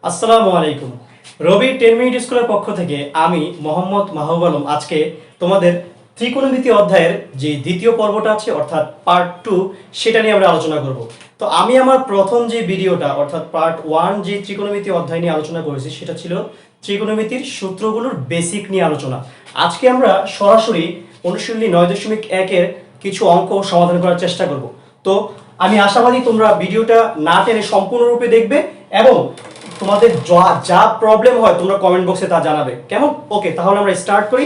আসসালামু আলাইকুম। রবি 10 মিনিট স্কুলের পক্ষ থেকে আমি মোহাম্মদ মাহবুব আলম আজকে তোমাদের ত্রিকোণমিতি অধ্যায়ের যে দ্বিতীয় পর্বটা আছে অর্থাৎ পার্ট 2 সেটা নিয়ে আমরা আলোচনা করব। তো আমি আমার প্রথম যে ভিডিওটা অর্থাৎ পার্ট 1 যে ত্রিকোণমিতি অধ্যায় নিয়ে আলোচনা করেছি সেটা ছিল ত্রিকোণমিতির সূত্রগুলোর বেসিক নিয়ে আলোচনা। আজকে আমরা সরাসরি অনুশীলনী 9.1 এর কিছু অঙ্ক সমাধান করার চেষ্টা করব। তো আমি আশাবাদী তোমরা ভিডিওটা না টেনে সম্পূর্ণরূপে দেখবে এবং তোমাদের যা যা প্রবলেম হয় তোমরা কমেন্ট বক্সে তা জানাবে, কেমন? ওকে, তাহলে আমরা স্টার্ট করি।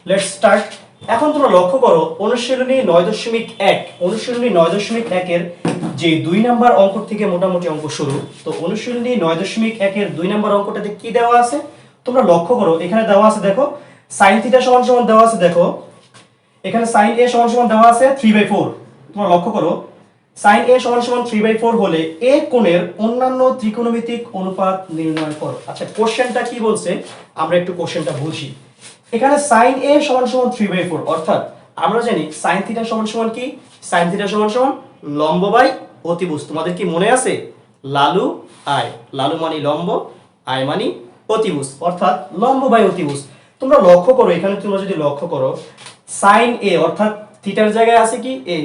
Let's start. এখন তোমরা লক্ষ্য করো অনুশীলনী 9.1 অনুশীলনী 9.1 এর যে 2 নাম্বার অঙ্ক থেকে মোটামুটি অঙ্ক শুরু। তো অনুশীলনী 9.1 এর 2 নাম্বার অঙ্কটাতে কি দেওয়া আছে তোমরা লক্ষ্য করো। এখানে দেওয়া আছে দেখো sin থিটা সমান সমান দেওয়া আছে, দেখো এখানে sin a সমান সমান দেওয়া আছে 3/4। তোমরা লক্ষ্য করো sin a সমান সমান 3/4 হলে a কোণের অন্যান্য ত্রিকোণমিতিক অনুপাত নির্ণয় করো। আচ্ছা, কোশ্চেনটা কি বলছে আমরা একটু কোশ্চেনটা বুঝি। এখানে sin a সমান সমান 3/4 অর্থাৎ আমরা জানি sin থিটা সমান সমান কি? sin থিটা সমান সমান লম্ব বাই অতিভুজ। তোমাদের কি মনে আছে? লালু আয়, লালু মানে লম্ব, আয় মানে অতিভুজ, অর্থাৎ লম্ব বাই অতিভুজ। তোমরা লক্ষ্য করো এখানে, তোমরা যদি লক্ষ্য করো sin a অর্থাৎ থিটার জায়গায় আছে কি a,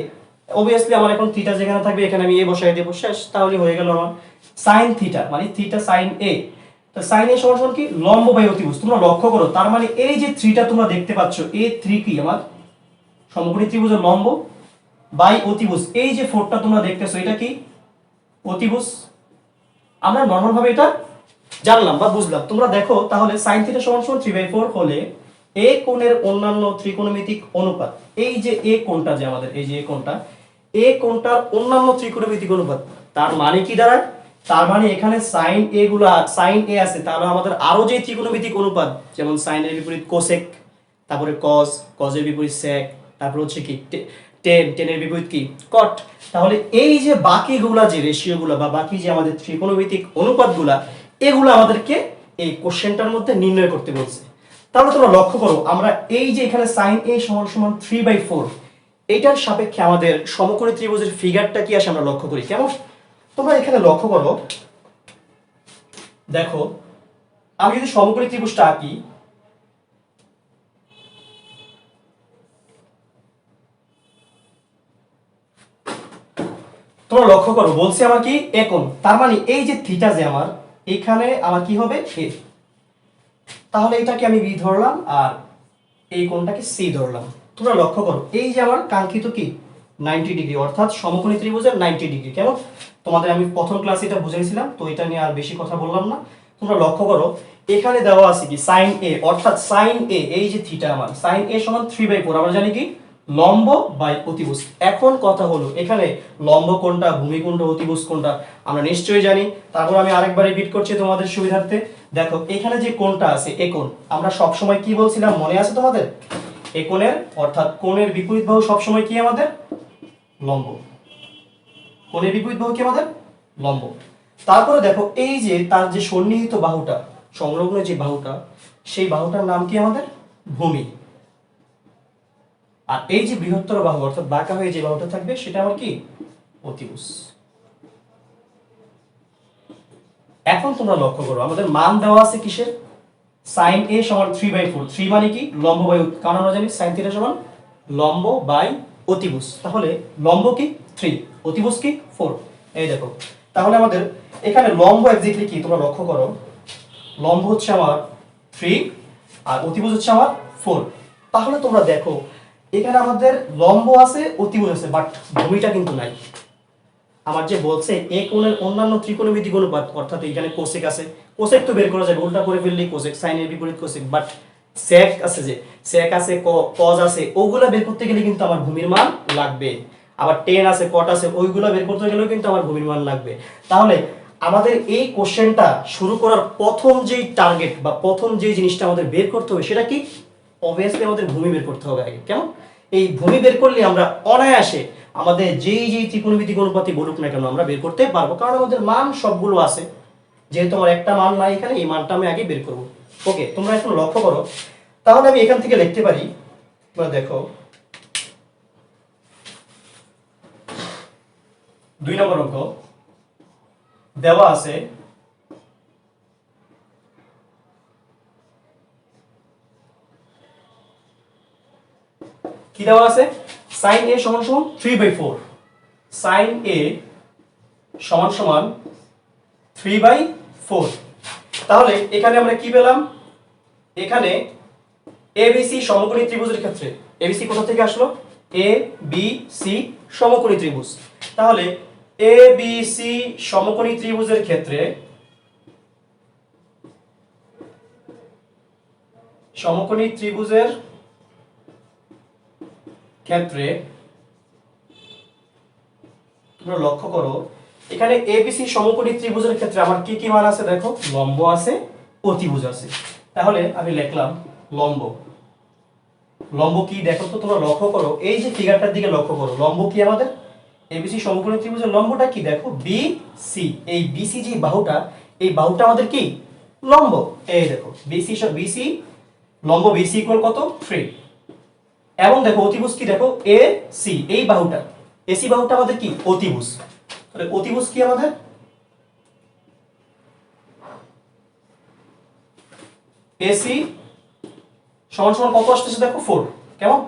অবভিয়াসলি আমার এখন থিটা যেখানে থাকবে এখানে আমি a বসাই দেব, শেষ, তাহলে হয়ে গেল আমার sin থিটা মানে থিটা sin a। তো sin a সমান সমান কি? লম্ব বাই অতিভুজ। তোমরা লক্ষ্য করো তার মানে এই যে 3টা তোমরা দেখতে পাচ্ছ a3 কি আমার সমকোণী ত্রিভুজের লম্ব বাই অতিভুজ। এই যে 4টা তোমরা দেখতেছো এটা কি? অতিভুজ। আমরা নরমাল ভাবে এটা জানলাম বা বুঝলাম। তোমরা দেখো তাহলে sin থিটা সমান সমান 3/4 হলে a কোণের অন্যান্য ত্রিকোণমিতিক অনুপাত, এই যে a কোণটা যে আমাদের এই যে a কোণটা, a কোণটার অন্যান্য ত্রিকোণমিতিক অনুপাত, তার মানে কি দাঁড়ায়? তার মানে এখানে sin a গুলা sin a আছে, তাহলে আমাদের আরো যে ত্রিকোণমিতিক অনুপাত যেমন sin এর বিপরীত cosec, তারপরে cos, cos এর বিপরীত sec, তারপর হচ্ছে কি tan, tan এর বিপরীত কি cot। তাহলে এই যে বাকিগুলা যে রেশিওগুলা বা বাকি যে আমাদের ত্রিকোণমিতিক অনুপাতগুলা, এগুলো আমাদেরকে এই কোশ্চেনটার মধ্যে নির্ণয় করতে বলছে। তাহলে তোমরা লক্ষ্য করো আমরা এই যে এখানে sin a সমান সমান 3/4 এইটার সাপেক্ষে আমাদের সমকোণী ত্রিভুজের ফিগারটা কি আসে আমরা লক্ষ্য করি, কেমন? তোমরা এখানে লক্ষ্য করো, দেখো আমি যদি সমকোণী ত্রিভুজটা আঁকি, তোমরা লক্ষ্য করো বলছি আমার কি a কোণ, তার মানে এই যে থিটা যে আমার এখানে আমার কি হবে a, তাহলে এটাকে আমি b ধরলাম আর এই কোণটাকে c ধরলাম। তোমরা লক্ষ্য করো এই যে আমার কাঙ্ক্ষিত কি 90 ডিগ্রি অর্থাৎ সমকোণী ত্রিভুজের 90 ডিগ্রি, কেমন? তোমাদের আমি প্রথম ক্লাসে এটা বুঝাইছিলাম, তো এটা নিয়ে আর বেশি কথা বললাম না। তোমরা লক্ষ্য করো এখানে দেওয়া আছে কি sin a অর্থাৎ sin a, এই যে থিটা আমার sin a সমান 3/4, আমরা জানি কি লম্ব বাই অতিভুজ। এখন কথা হলো এখানে লম্ব কোণটা, ভূমি কোণটা, অতিভুজ কোণটা আমরা নিশ্চয়ই জানি। তারপর আমি আরেকবার রিপিট করছি তোমাদের সুবিধার্থে। দেখো এখানে যে কোণটা আছে এ কোণ, আমরা সব সময় কি বলছিলাম মনে আছে তোমাদের? এ কোণের অর্থাৎ কোণের বিপরীত বাহু সব সময় কি আমাদের? লম্ব। কোণের বিপরীত বাহু কি আমাদের? লম্ব। তারপরে দেখো এই যে তার যে সন্নিহিত বাহুটা, সংলগ্ন যে বাহুটা, সেই বাহুটার নাম কি আমাদের? ভূমি। আর এই যে বৃহত্তর বাহু অর্থাৎ বাঁকা হয়ে যে বাহুটা থাকবে সেটা আমার কি? অতিভুজ। এখন তোমরা লক্ষ্য করো আমাদের মান দেওয়া আছে কিসের? sin a সমান 3/4, 3 মানে কি লম্ব বাই, কারণ আমরা জানি sin থিটা সমান লম্ব বাই অতিভুজ। তাহলে লম্ব কি 3, অতিভুজ কি 4। এই দেখো তাহলে আমাদের এখানে লম্ব এক্স্যাক্টলি কি তোমরা লক্ষ্য করো, লম্ব হচ্ছে আমার 3 আর অতিভুজ হচ্ছে আমার 4। তাহলে তোমরা দেখো এখানে আমাদের লম্ব আছে, অতিভুজ আছে, বাট ভূমিটা কিন্তু নাই। আমার যে বলছে এ কোণের অন্যান্য ত্রিকোণমিতিক অনুপাত অর্থাৎ এখানে কোসেক আছে, কোসেক তো বের করা যাবে, উল্টা করে ফেললেই কোসেক, সাইনের বিপরীত কোসেক, বাট সেক আছে, যে সেক আছে, কজ আছে, ওগুলা বের করতে গেলে কিন্তু আমার ভূমির মান লাগবে। আবার টেন আছে, কট আছে, ওইগুলা বের করতে গেলেও কিন্তু আমার ভূমির মান লাগবে। তাহলে আমাদের এই কোশ্চেনটা শুরু করার প্রথম যেই টার্গেট বা প্রথম যে জিনিসটা আমাদের বের করতে হবে সেটা কি? অবভিয়াসলি আমাদের ভূমি বের করতে হবে আগে, কেমন? এই ভূমি বের করলে আমরা অনায়াসে আমাদের যেই যেই ত্রিকোণমিতিক অনুপাতই বলুক না কেন আমরা বের করতে পারবো, কারণ আমাদের মান সবগুলো আছে। যেহেতু আমার একটা মান নাই এখানে, এই মানটা আমি আগে বের করবো। ওকে, তোমরা এখন লক্ষ্য করো, তাহলে আমি এখান থেকে লিখতে পারি, তোমরা দেখো 2 নম্বর অঙ্ক দেওয়া আছে কি দেওয়া আছে sin a সমান সমান 3/4 sin a সমান সমান 3/4 তাহলে এখানে আমরা কি পেলাম এখানে ABC সমকোণী ত্রিভুজের ক্ষেত্রে ABC কোথা থেকে আসলো ABC সমকোণী ত্রিভুজ তাহলে ABC সমকোণী ত্রিভুজের ক্ষেত্রে সমকোণী ত্রিভুজের ক্ষেত্রে তোমরা লক্ষ্য করো এখানে ABC সমকোণী ত্রিভুজের ক্ষেত্রে আমার কি কি মান আছে দেখো লম্ব আছে অতিভুজ আছে তাহলে আমি লিখলাম লম্ব লম্ব কি দেখো তো তোমরা লক্ষ্য করো এই যে ফিগারটার দিকে লক্ষ্য করো লম্ব কি আমাদের ABC সমকোণী ত্রিভুজের লম্বটা কি দেখো BC এই BC যে বাহুটা এই বাহুটা আমাদের কি লম্ব এই দেখো BC লম্ব BC ইকুয়াল কত 3 এবং দেখো অতিভুজ কি দেখো AC এই বাহুটা AC বাহুটা আমাদের কি অতিভুজ তাহলে অতিভুজ কি আমাদের AC সমান সমান কত আসতেছে দেখো 4 কেমন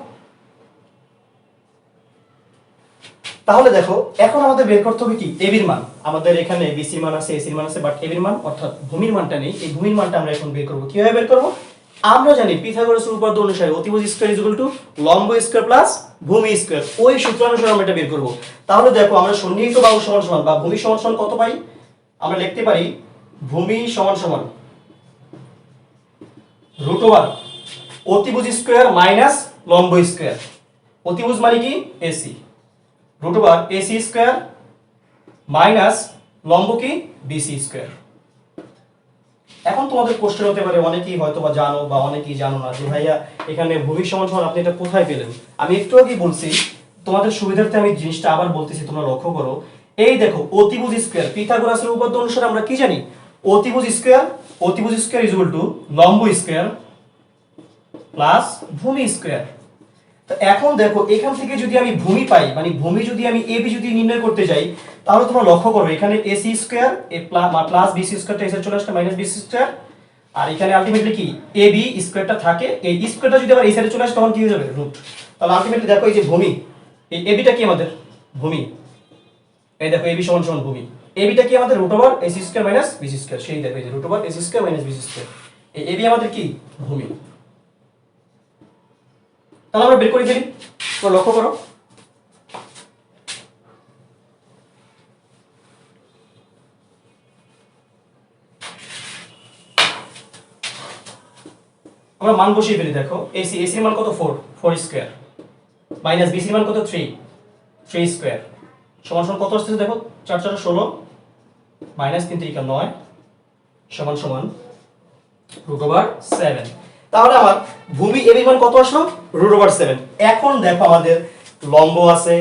তাহলে দেখো এখন আমাদের বের করতে হবে কি AB এর মান আমাদের এখানে BC এর মান আছে AC এর মান আছে বাট AB এর মান অর্থাৎ ভূমির মানটা নেই এই ভূমির মানটা আমরা এখন বের করব কিভাবে বের করব আমরা জানি পিথাগোরাসের উপপাদ্য অনুসারে অতিভুজ স্কয়ার লম্ব স্কয়ার প্লাস ভূমি স্কয়ার ওই সূত্র অনুসারে আমরা এটা বের করব তাহলে দেখো আমরা সন্নিহিত বাহু সমান সমান বা ভূমি সমান সমান কত পাই আমরা লিখতে পারি ভূমি সমান সমান √ওভার অতিভুজ স্কয়ার মাইনাস লম্ব স্কয়ার অতিভুজ মানে কি AC √over AC square minus লম্ব কি BC স্কয়ার এখন তোমাদের কোশ্চেন হতে পারে অনেকেই হয়তো বা জানো বা অনেকেই জানো না যে ভাইয়া এখানে ভূমি সমান সমান আপনি এটা কোথায় পেলেন আমি একটু আগেই বলছি তোমাদের সুবিধার্থে আমি জিনিসটা আবার বলতেছি তোমরা লক্ষ্য করো এই দেখো অতিভুজ স্কয়ার পিথাগোরাসের উপপাদ্য অনুসারে আমরা কি জানি অতিভুজ স্কয়ার লম্ব স্কয়ার প্লাস ভূমি স্কয়ার তো এখন দেখো এখান থেকে যদি আমি ভূমি পাই মানে ভূমি যদি আমি AB যদি নির্ণয় করতে যাই তাহলে তোমরা লক্ষ্য করো এখানে AC স্কয়ার প্লাস BC স্কয়ারটা এসে চলে আসছে মাইনাস BC স্কয়ার আর এখানে আলটিমেটলি কি AB স্কয়ারটা থাকে এই স্কয়ারটা যদি আবার এই সাইডে চলে আসে তখন কি হয়ে যাবে রুট তাহলে আলটিমেটলি দেখো এই যে ভূমি এই ABটা কি আমাদের ভূমি এই দেখো AB সমান সমান ভূমি ABটা কি আমাদের √over AC square minus BC square সেই দেখো এই যে √over AC square minus BC square এই AB আমাদের কি ভূমি তাহলে আমরা বের করে ফেলি তো লক্ষ্য করো আমরা মান বসিয়ে ফেলি দেখো AC এর মান কত 4 স্কয়ার মাইনাস BC এর মান কত 3 স্কয়ার সমান সমান কত আসছে দেখো 4 4 16 মাইনাস 3 3 9 সমান সমান √ওভার 7 তাহলে আমার ভূমি AB এর মান কত আসলো √ওভার 7 এখন দেখো আমাদের লম্ব আছে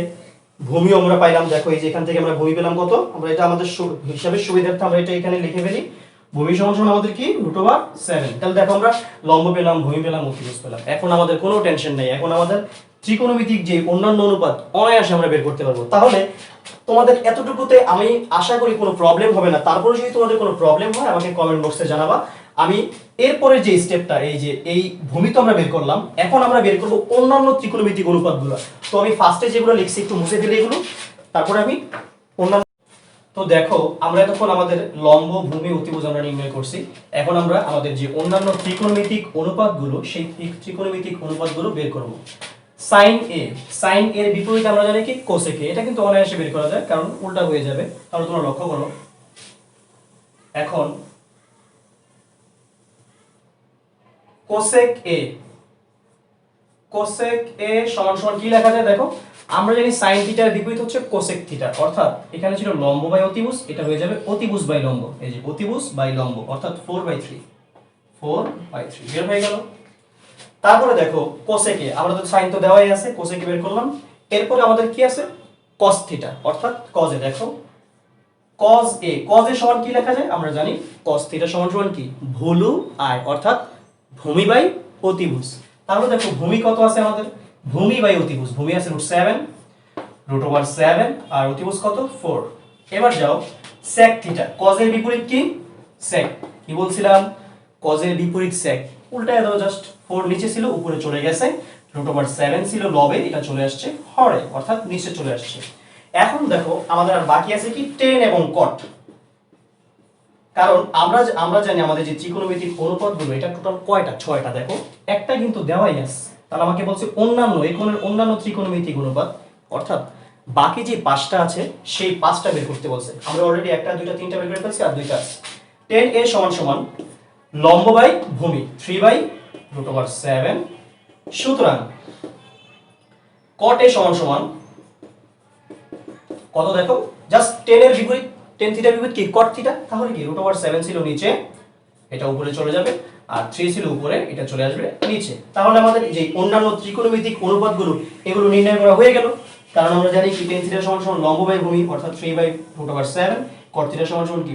ভূমি আমরা পাইলাম দেখো এই যে এখান থেকে আমরা ভূমি পেলাম কত আমরা এটা আমাদের হিসাবের সুবিধার্থে আমরা এটা এখানে লিখে ফেলি ভূমি সমান সমান আমাদের কি √ওভার 7 তাহলে দেখো আমরা লম্ব পেলাম ভূমি পেলাম অতিভুজ পেলাম এখন আমাদের কোনো টেনশন নেই এখন আমাদের ত্রিকোণমিতিক যে অন্যান্য অনুপাত অনায়াসে আমরা বের করতে পারবো তাহলে তোমাদের এতটুকুতে আমি আশা করি কোনো প্রবলেম হবে না তারপরে যদি তোমাদের কোনো প্রবলেম হয় আমাকে কমেন্ট বক্সে জানাবা আমি এরপরে যে স্টেপটা এই যে এই ভূমি তো আমরা বের করলাম এখন আমরা বের করব অন্যান্য ত্রিকোণমিতিক অনুপাতগুলো তো আমি ফার্স্টে যেগুলো লিখছি একটু মুছে ফেলি এগুলো তারপরে আমি অন্যান্য তো দেখো আমরা এতক্ষণ আমাদের লম্ব ভূমি অতিভুজ আমরা নির্ণয় করছি এখন আমরা আমাদের যে অন্যান্য ত্রিকোণমিতিক অনুপাতগুলো সেই ত্রিকোণমিতিক অনুপাতগুলো বের করব sin A এর বিপরীত আমরা জানি কি cosec A এটা কিন্তু অনায়াসে বের করা যায় কারণ উল্টা হয়ে যাবে তাহলে তোমরা লক্ষ্য করো এখন cosec A সমান সমান কি লেখা যায় দেখো আমরা জানি sin থিটার বিপরীত হচ্ছে cosec থিটা অর্থাৎ এখানে ছিল লম্ব বাই অতিভুজ এটা হয়ে যাবে অতিভুজ বাই লম্ব এই যে অতিভুজ বাই লম্ব অর্থাৎ 4/3 বের হয়ে গেল তারপরে দেখো cosec A আমরা তো sin তো দেওয়াই আছে cosec A বের করলাম এরপরে আমাদের কি আছে cos থিটা অর্থাৎ cos A দেখো cos A সমান কি লেখা যায় আমরা জানি cos থিটা সমান সমান কি ভুলু আই অর্থাৎ ভূমি বাই অতিভুজ তাহলে দেখো ভূমি কত আছে আমাদের ভূমি বাই অতিভুজ ভূমি আছে √7 আর অতিভুজ কত 4 এবার যাও sec থিটা cos এর বিপরীত কি sec কি বলছিলাম cos এর বিপরীত sec উল্টায় দাও জাস্ট 4 নিচে ছিল উপরে চলে গেছে √7 ছিল লবে, এটা চলে আসছে হরে, অর্থাৎ নিচে চলে আসছে। এখন দেখো আমাদের আর বাকি আছে কি টেন এবং কট। কারণ আমরা জানি আমাদের যে ত্রিকোণমিতিক অনুপাতগুলো এটা টোটাল কয়টা, 6টা। দেখো একটা কিন্তু দেওয়াই আছে, তাহলে আমাকে বলছে অন্যান্য এই কোণের অন্যান্য ত্রিকোণমিতিক অনুপাত, অর্থাৎ বাকি যে 5টা আছে সেই 5টা বের করতে বলছে। আমরা অলরেডি 1টা 2টা 3টা বের করে ফেলছি, আর 2টা আছে। টেন এ সমান সমান লম্ব বাই ভূমি 3/√7। সুতরাং কট এ সমান সমান কত, দেখো জাস্ট 10 এর বিপরীত, 10 থিটার বিপরীত কি কট থিটা, তাহলে কি √7 ছিল নিচে, এটা উপরে চলে যাবে, আর 3 ছিল উপরে, এটা চলে আসবে নিচে। তাহলে আমাদের যে অন্যান্য ত্রিকোণমিতিক অনুপাতগুলো এগুলো নির্ণয় করা হয়ে গেল। কারণ আমরা জানি কি tan থিটা সমান সমান লম্ব বাই ভূমি, অর্থাৎ 3/√7, cot থিটা সমান সমান কি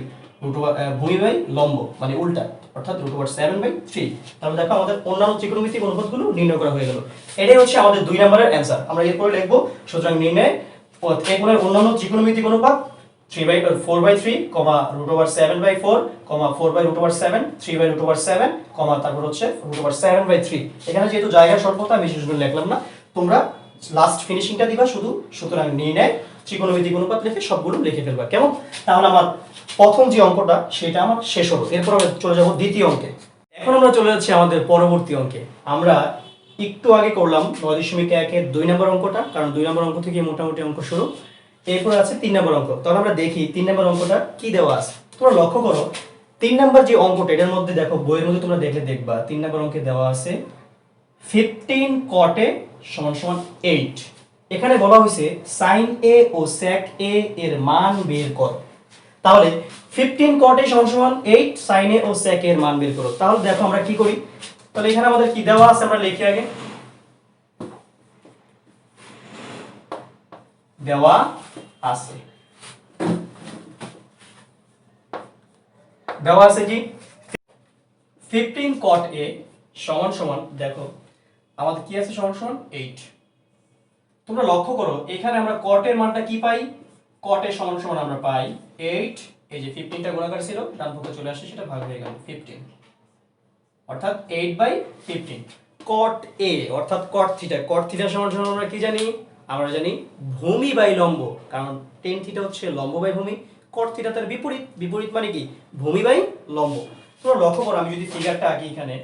ভূমি বাই লম্ব, মানে উল্টা, অর্থাৎ √7/3। তাহলে দেখো আমাদের অন্যান্য ত্রিকোণমিতিক অনুপাতগুলো নির্ণয় করা হয়ে গেল। এটাই হচ্ছে আমাদের 2 নম্বরের অ্যানসার। আমরা এরপরে লিখব সুতরাং নির্ণয় এই কোণের অন্যান্য ত্রিকোণমিতিক অনুপাত 4/3, √7/4, 4/√7, 3/√7, তারপর হচ্ছে √7/3। এখানে যেহেতু জায়গা স্বল্পতা আমি বিশেষ করে লিখলাম না, তোমরা লাস্ট ফিনিশিংটা দিবা শুধু। সুতরাং নির্ণয় ত্রিকোণমিতিক অনুপাত লিখে সবগুলো লিখে ফেলবা, কেমন? তাহলে আমার প্রথম যে অঙ্কটা সেটা আমার শেষ হলো। এরপর আমরা চলে যাব দ্বিতীয় অঙ্কে। এখন আমরা চলে যাচ্ছি আমাদের পরবর্তী অঙ্কে। আমরা একটু আগে করলাম 9.1 এর 2 নম্বর অঙ্কটা, কারণ 2 নম্বর অঙ্ক থেকে মোটামুটি অঙ্ক শুরু। এরপর আছে 3 নম্বর অঙ্ক। তাহলে আমরা দেখি 3 নম্বর অঙ্কটা কি দেওয়া আছে। তোমরা লক্ষ্য করো 3 নম্বর যে অঙ্কটা, এটার মধ্যে দেখো বইয়ের মধ্যে তোমরা দেখলে দেখবা 3 নম্বর অঙ্কে দেওয়া আছে 15 cot a = 8। এখানে বলা হয়েছে sin a O sec a এর মান বের করো। তাহলে 15 cot a = 8, sin a O sec a এর মান বের করো। তাহলে দেখো আমরা কি করি, তাহলে এখানে আমাদের কি দেওয়া আছে আমরা লিখি আগে। দেওয়া আছে কি 15 cot a = দেখো আমাদের কি আছে = 8। তোমরা লক্ষ্য করো এখানে আমরা cot এর মানটা কি পাই, cot a = আমরা পাই 8, এই যে 15টা গুণাকার ছিল ডান পক্ষে চলে আসছে, সেটা ভাগ হয়ে গেল 15, অর্থাৎ 8/15। cot a অর্থাৎ cot থিটা, cot থিটা = আমরা কি জানি, আমরা জানি ভূমি বাই লম্ব, কারণ tan থিটা হচ্ছে লম্ব বাই ভূমি, cot থিটা তার বিপরীত, বিপরীত মানে কি ভূমি বাই লম্ব। তোমরা লক্ষ্য করো আমি যদি ফিগারটা আঁকি এখানে,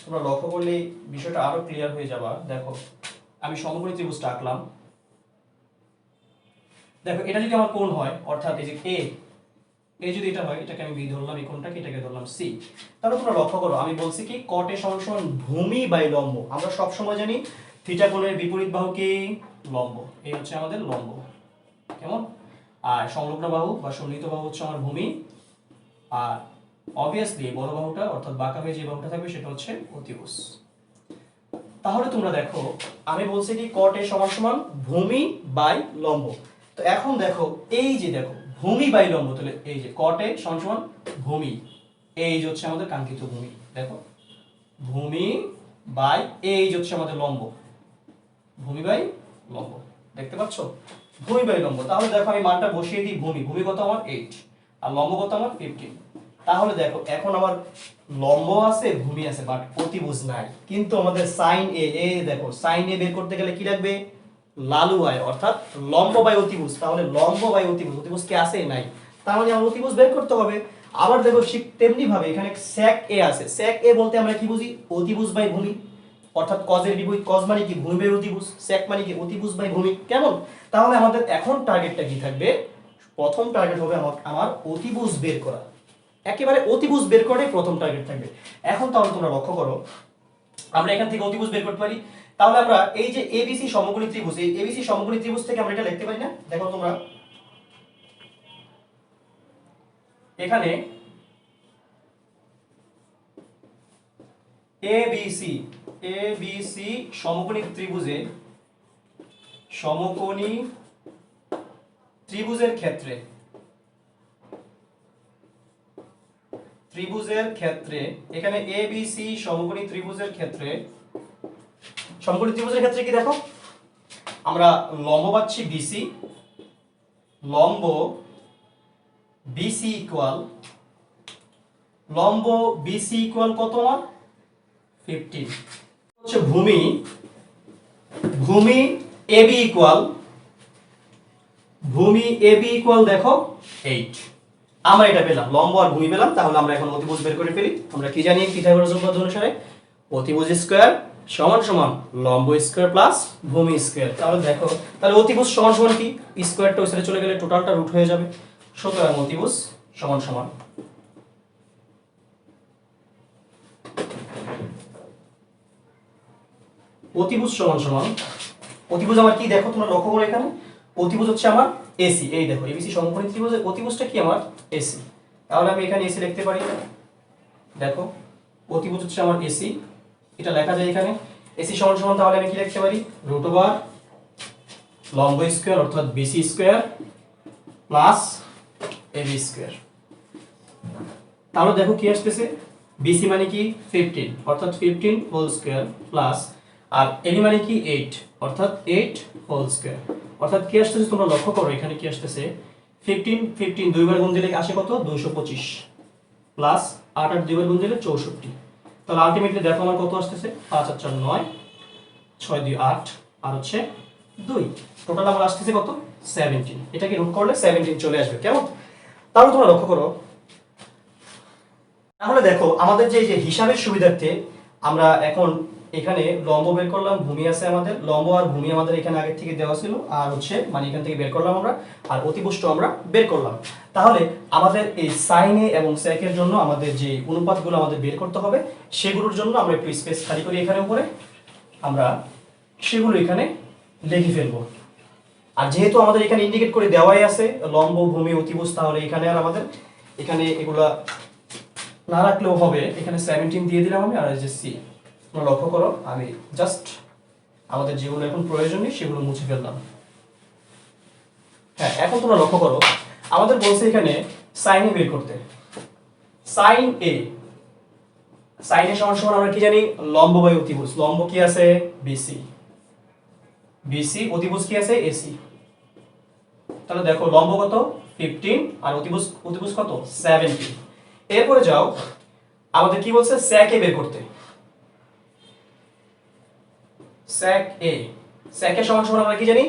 তোমরা লক্ষ্য করলে বিষয়টা আরো ক্লিয়ার হয়ে যাবে। দেখো আমি সমকোণী ত্রিভুজটা আঁকলাম। দেখো এটা যদি আমার কোণ হয়, অর্থাৎ এই যে a যদি এটা হয়, এটাকে আমি b ধরলাম, এই কোণটাকে এটাকে ধরলাম c। তাহলে তোমরা লক্ষ্য করো আমি বলছি কি cot a = ভূমি বাই লম্ব। আমরা সব সময় জানি থিটা কোণের বিপরীত বাহু কি লম্ব, এই হচ্ছে আমাদের লম্ব, কেমন? আর সংলগ্ন বাহু বা সন্নিহিত বাহু হচ্ছে আমার ভূমি, আর অবভিয়াসলি বড় বাহুটা অর্থাৎ বাঁকা হয়ে যে বাহুটা থাকবে সেটা হচ্ছে অতিভুজ। তাহলে তোমরা দেখো আমি বলছি কি cot a = ভূমি বাই লম্ব। তো এখন দেখো এই যে দেখো ভূমি বাই লম্ব, তাহলে এই যে cot a = ভূমি, এই যে হচ্ছে আমাদের কাঙ্ক্ষিত ভূমি। দেখো ভূমি বাই এই যে হচ্ছে আমাদের লম্ব, ভূমি বাই লম্ব, দেখতে পাচ্ছো ভূমি বাই লম্ব। তাহলে দেখো আমি মানটা বসিয়ে দিই, ভূমি কত আমার 8 আর লম্ব কত আমার 15। তাহলে দেখো এখন আমার লম্ব আছে ভূমি আছে বাট অতিভুজ নাই, কিন্তু আমাদের sin a, দেখো sin a বের করতে গেলে কি লাগবে, লালু আয়, অর্থাৎ লম্ব বাই অতিভুজ। তাহলে লম্ব বাই অতিভুজ, অতিভুজ কি আছে নাই, তার মানে আমার অতিভুজ বের করতে হবে। আবার দেখো ঠিক তেমনি ভাবে এখানে sec a আছে, sec a বলতে আমরা কি বুঝি, অতিভুজ বাই ভূমি, অর্থাৎ cos এর বিপরীত, cos মানে কি ভূমি বাই অতিভুজ, sec মানে কি অতিভুজ বাই ভূমি, কেমন? তাহলে আমাদের এখন টার্গেটটা কি থাকবে, প্রথম টার্গেট হবে আমার অতিভুজ বের করা, একেবারে অতিভুজ বের করাই প্রথম টার্গেট থাকবে। এখন তাহলে তোমরা লক্ষ্য করো আমরা এখান থেকে অতিভুজ বের করতে পারি। তাহলে আমরা এই যে ABC সমকোণী ত্রিভুজ, এই ABC সমকোণী ত্রিভুজ থেকে আমরা এটা লিখতে পারি না, দেখো তোমরা এখানে ABC সমকোণী ত্রিভুজের ক্ষেত্রে এখানে ABC সমকোণী ত্রিভুজের ক্ষেত্রে কি দেখো আমরা লম্ব পাচ্ছি BC, লম্ব BC ইকুয়াল কত আমার 15। হচ্ছে ভূমি, ভূমি AB ইকুয়াল, ভূমি AB ইকুয়াল দেখো 8। আমরা এটা পেলাম, লম্ব আর ভূমি পেলাম। তাহলে আমরা এখন অতিভুজ বের করে ফেলি। আমরা কি জানি পিথাগোরাস উপপাদ্য অনুসারে অতিভুজ স্কয়ার সমান সমান লম্ব স্কয়ার প্লাস ভূমি স্কয়ার। তাহলে দেখো, তাহলে অতিভুজ সমান সমান কি, স্কয়ারটা ওই সাইডে চলে গেলে টোটালটা রুট হয়ে যাবে। সুতরাং অতিভুজ সমান সমান অতিভুজ সমান সমান অতিভুজ আমার কি দেখো, তোমরা লক্ষ্য করো এখানে অতিভুজ হচ্ছে আমার এসি। এই দেখো এবিসি সমকোণী ত্রিভুজের অতিভুজটা কি আমার এসি। তাহলে আমি এখানে এসি লিখতে পারি। দেখো অতিভুজ হচ্ছে আমার এসি, এটা লেখা যায় এখানে এসি সমান সমান। তাহলে আমি কি লিখতে পারি, রুট ওভার লম্ব স্কয়ার অর্থাৎ BC square plus AB square. তাহলে দেখো কি আসতেছে, বিসি মানে কি 15 অর্থাৎ 15 হোল স্কয়ার প্লাস, আর এবি মানে কি 8 অর্থাৎ 8 হোল স্কয়ার। অর্থাৎ কি আসতেছে তোমরা লক্ষ্য করো এখানে কি আসতেছে, 15 15 দুইবার গুণ দিলে আসে কত, 225 প্লাস 8 8 দুইবার গুণ দিলে 64। তাহলে আলটিমেটলি দেখো আমার কত আসতেছে, 5 আর 4 9, 6 2 8 আর হচ্ছে 2, টোটাল আমার আসতেছে কত 17। এটাকে রুট করলে 17 চলে আসবে। কেমন, তাহলে তোমরা লক্ষ্য করো। তাহলে দেখো আমাদের যে হিসাবের সুবিধার্থে আমরা এখন এখানে লম্ব বের করলাম, ভূমি আছে আমাদের, লম্ব আর ভূমি আমাদের এখানে আগে থেকে দেওয়া ছিল, আর হচ্ছে মানে এখান থেকে বের করলাম আমরা, আর অতিভুজটা আমরা বের করলাম। তাহলে আমাদের এই সাইন এ এবং সেক এর জন্য আমাদের যে অনুপাতগুলো আমাদের বের করতে হবে, সেগুলোর জন্য আমরা একটু স্পেস খালি করি এখানে উপরে, আমরা সেগুলো এখানে লিখে ফেলবো। আর যেহেতু আমাদের এখানে ইন্ডিকেট করে দেওয়াই আছে লম্ব ভূমি অতিভুজ, তাহলে এখানে আর আমাদের এখানে এগুলা না রাখলেও হবে। এখানে 17 দিয়ে দিলাম আমি, আর এই যে সি তোমরা লক্ষ্য করো আমি জাস্ট আমাদের যেগুলো এখন প্রয়োজন নেই সেগুলো মুছে ফেললাম। হ্যাঁ, এখন তোমরা লক্ষ্য করো আমাদের বলছে এখানে সাইন এ বের করতে। সাইন এ, সাইন এ সমান সমান আমরা কি জানি, লম্ব বাই অতিভুজ। লম্ব কি আছে বিসি, বিসি অতিভুজ কি আছে এসি। তাহলে দেখো লম্ব কত 15 আর অতিভুজ অতিভুজ কত 17। এরপরে যাও আমাদের কি বলছে সেক এ বের করতে। সেক এ, সেক এ সমান সমান আমরা কি জানি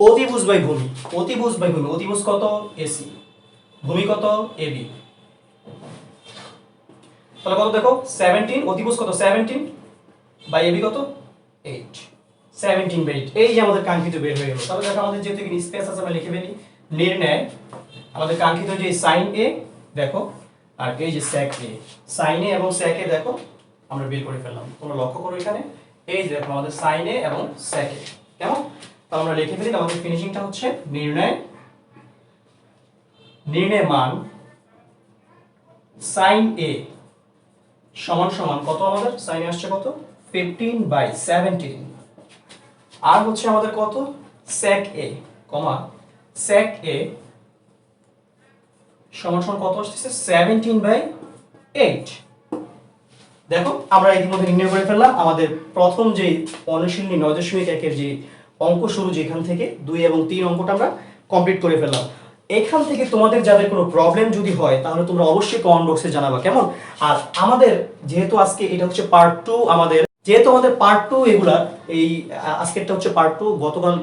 অতিভুজ বাই ভূমি, অতিভুজ বাই ভূমি। অতিভুজ কত এসি, ভূমি কত এবি। তাহলে কত দেখো 17, অতিভুজ কত 17 বাই এবি কত 8, 17 বাই 8। এই যে আমাদের কাঙ্ক্ষিত বের হয়ে গেল। তাহলে দেখো আমাদের যেহেতু এখানে স্পেস আছে আমরা লিখে ফেলি। নির্ণয় আমাদের কাঙ্ক্ষিত যে সাইন এ দেখো, আর এই যে সেক এ, সাইন এ এবং সেক এ দেখো আমরা বের করে ফেললাম। তোমরা লক্ষ্য করো এখানে এই যে দেখো আমাদের সাইন এ এবং সেক এ। কেমন, তাহলে আমরা লিখে ফেলি। আমাদের ফিনিশিংটা হচ্ছে নির্ণয়, নির্ণয় মান সাইন এ সমান সমান কত, আমাদের সাইন এ আসছে কত 15 বাই 17, আর হচ্ছে আমাদের কত সেক এ কমা সেক এ সমান সমান কত আসছে 17 বাই 8। দেখো আমরা ইতিমধ্যে নির্ণয় করে ফেললাম আমাদের প্রথম যে অনুশীলনী 9.1 এর যে অঙ্ক শুরু, যেখান থেকে 2 এবং 3 অঙ্কটা আমরা কমপ্লিট করে ফেললাম। এখান থেকে তোমাদের যাদের কোনো প্রবলেম যদি হয় তাহলে তোমরা অবশ্যই কমেন্ট বক্সে জানাবা। কেমন, আর আমাদের যেহেতু আজকে এটা হচ্ছে পার্ট 2, আমাদের যেহেতু আমাদের পার্ট 2 এগুলা, এই আজকেরটা হচ্ছে পার্ট 2,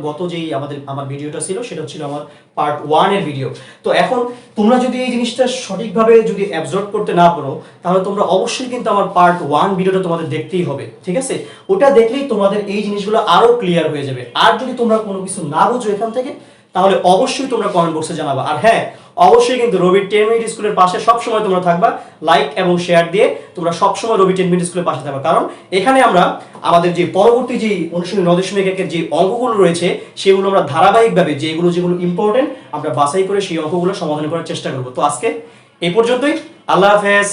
গত যেই আমার ভিডিওটা ছিল সেটা ছিল আমার পার্ট 1 এর ভিডিও। তো এখন তোমরা যদি এই জিনিসটা সঠিকভাবে যদি অ্যাবজর্ব করতে না পারো তাহলে তোমরা অবশ্যই কিন্তু আমার পার্ট 1 ভিডিওটা তোমাদের দেখতেই হবে, ঠিক আছে? ওটা দেখলেই তোমাদের এই জিনিসগুলো আরো ক্লিয়ার হয়ে যাবে। আর যদি তোমরা কোনো কিছু না বুঝো এখান থেকে তাহলে অবশ্যই তোমরা কমেন্ট বক্সে জানাবা। আর হ্যাঁ, অবশ্যই কিন্তু রবি 10 মিনিট স্কুলের পাশে সবসময় তোমরা থাকবা, লাইক এবং শেয়ার দিয়ে তোমরা সবসময় রবি 10 মিনিট স্কুলের পাশে থাকবা। কারণ এখানে আমরা আমাদের যে পরবর্তী যে অনুশীলনী 9.1 এর যে অঙ্কগুলো রয়েছে সেগুলো আমরা ধারাবাহিকভাবে যেগুলো ইম্পর্টেন্ট আমরা বাছাই করে সেই অঙ্কগুলো সমাধান করার চেষ্টা করব। তো আজকে এই পর্যন্তই, আল্লাহ হাফেজ।